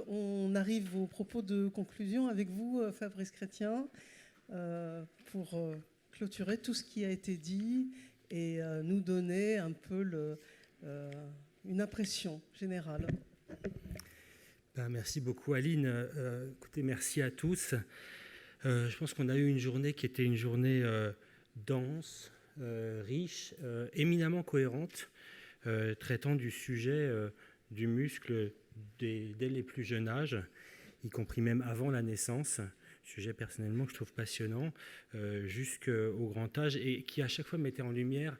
On arrive aux propos de conclusion avec vous, Fabrice Chrétien, pour clôturer tout ce qui a été dit et nous donner un peu une impression générale. Merci beaucoup, Aline. Écoutez, merci à tous. Je pense qu'on a eu une journée qui était une journée dense, riche, éminemment cohérente, traitant du sujet du muscle dès les plus jeunes âges, y compris même avant la naissance. Sujet personnellement que je trouve passionnant, jusqu'au grand âge, et qui à chaque fois mettait en lumière,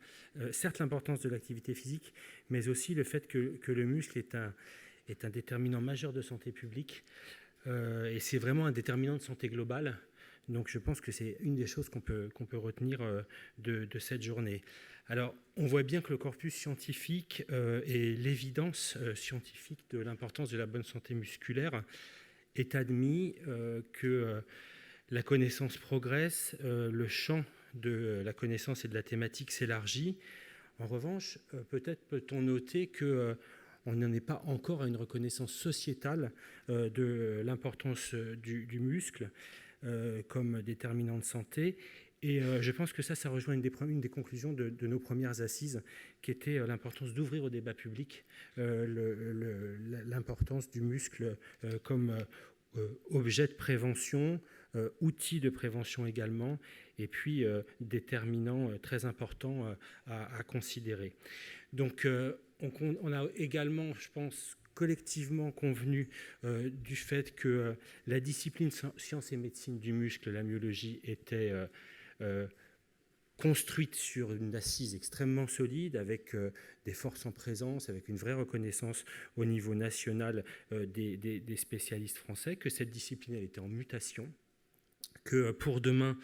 certes l'importance de l'activité physique, mais aussi le fait que le muscle est un déterminant majeur de santé publique, et c'est vraiment un déterminant de santé globale. Donc je pense que c'est une des choses qu'on peut retenir de cette journée. Alors on voit bien que le corpus scientifique et l'évidence scientifique de l'importance de la bonne santé musculaire est admis, que la connaissance progresse, le champ de la connaissance et de la thématique s'élargit. En revanche, peut-être peut-on noter que on n'en est pas encore à une reconnaissance sociétale de l'importance du muscle comme déterminant de santé. Et je pense que ça rejoint une des conclusions de nos premières assises, qui était l'importance d'ouvrir au débat public l'importance du muscle comme objet de prévention, outil de prévention également, et puis déterminant très important à considérer. Donc on a également, je pense, collectivement convenu du fait que la discipline sciences et médecine du muscle, la myologie, était construite sur une assise extrêmement solide, avec des forces en présence, avec une vraie reconnaissance au niveau national des spécialistes français, que cette discipline elle était en mutation, que pour demain,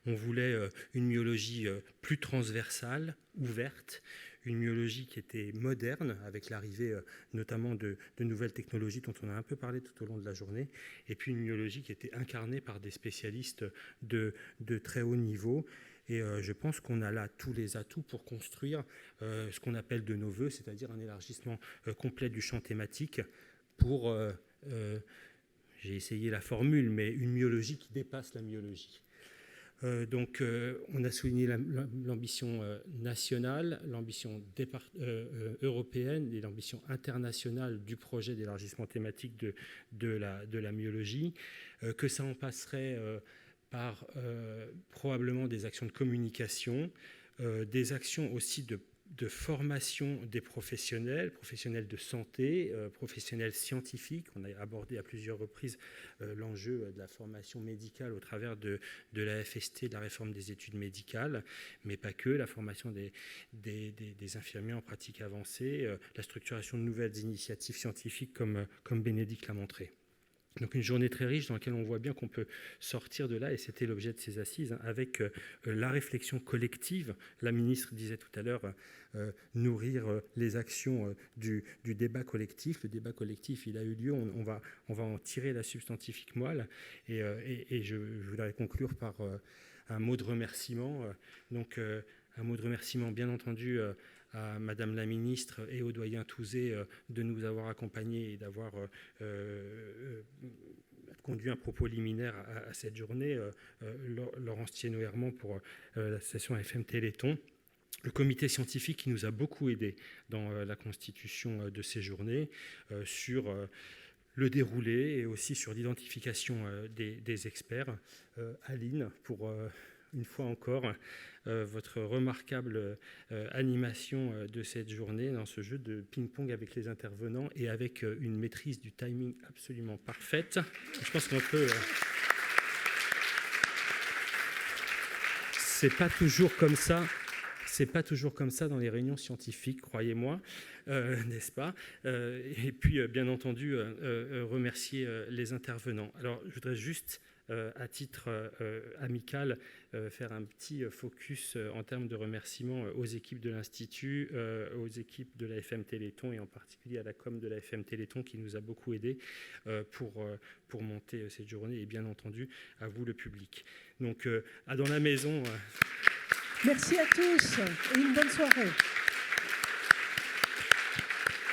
on voulait une myologie plus transversale, ouverte, une myologie qui était moderne, avec l'arrivée notamment de nouvelles technologies dont on a un peu parlé tout au long de la journée, et puis une myologie qui était incarnée par des spécialistes de très haut niveau. Et je pense qu'on a là tous les atouts pour construire ce qu'on appelle de nos voeux, c'est-à-dire un élargissement complet du champ thématique pour, j'ai essayé la formule, mais une myologie qui dépasse la myologie. Donc, on a souligné l'ambition nationale, l'ambition européenne et l'ambition internationale du projet d'élargissement thématique de la myologie, que ça en passerait par probablement des actions de communication, des actions aussi de formation des professionnels de santé, professionnels scientifiques. On a abordé à plusieurs reprises l'enjeu de la formation médicale au travers de la FST, de la réforme des études médicales, mais pas que, la formation des infirmiers en pratique avancée, la structuration de nouvelles initiatives scientifiques comme Bénédicte l'a montré. Donc une journée très riche dans laquelle on voit bien qu'on peut sortir de là, et c'était l'objet de ces assises, avec la réflexion collective. La ministre disait tout à l'heure nourrir les actions du débat collectif. Le débat collectif, il a eu lieu, on va en tirer la substantifique moelle, et je voudrais conclure par un mot de remerciement. Donc un mot de remerciement bien entendu à Madame la Ministre et au doyen Touzé de nous avoir accompagnés et d'avoir conduit un propos liminaire à cette journée, Laurence Thienot-Hermand pour l'association FM Téléthon, le comité scientifique qui nous a beaucoup aidés dans la constitution de ces journées, sur le déroulé et aussi sur l'identification des experts. Aline, pour une fois encore, votre remarquable animation de cette journée dans ce jeu de ping-pong avec les intervenants et avec une maîtrise du timing absolument parfaite. Je pense qu'on peut... C'est pas toujours comme ça. C'est pas toujours comme ça dans les réunions scientifiques, croyez-moi, n'est-ce pas ? Et puis, bien entendu, remercier les intervenants. Alors, je voudrais juste, à titre amical, faire un petit focus en termes de remerciements aux équipes de l'Institut, aux équipes de la FM Téléthon et en particulier à la com de la FM Téléthon qui nous a beaucoup aidés pour monter cette journée, et bien entendu à vous, le public. Donc, à dans la maison... Merci à tous et une bonne soirée.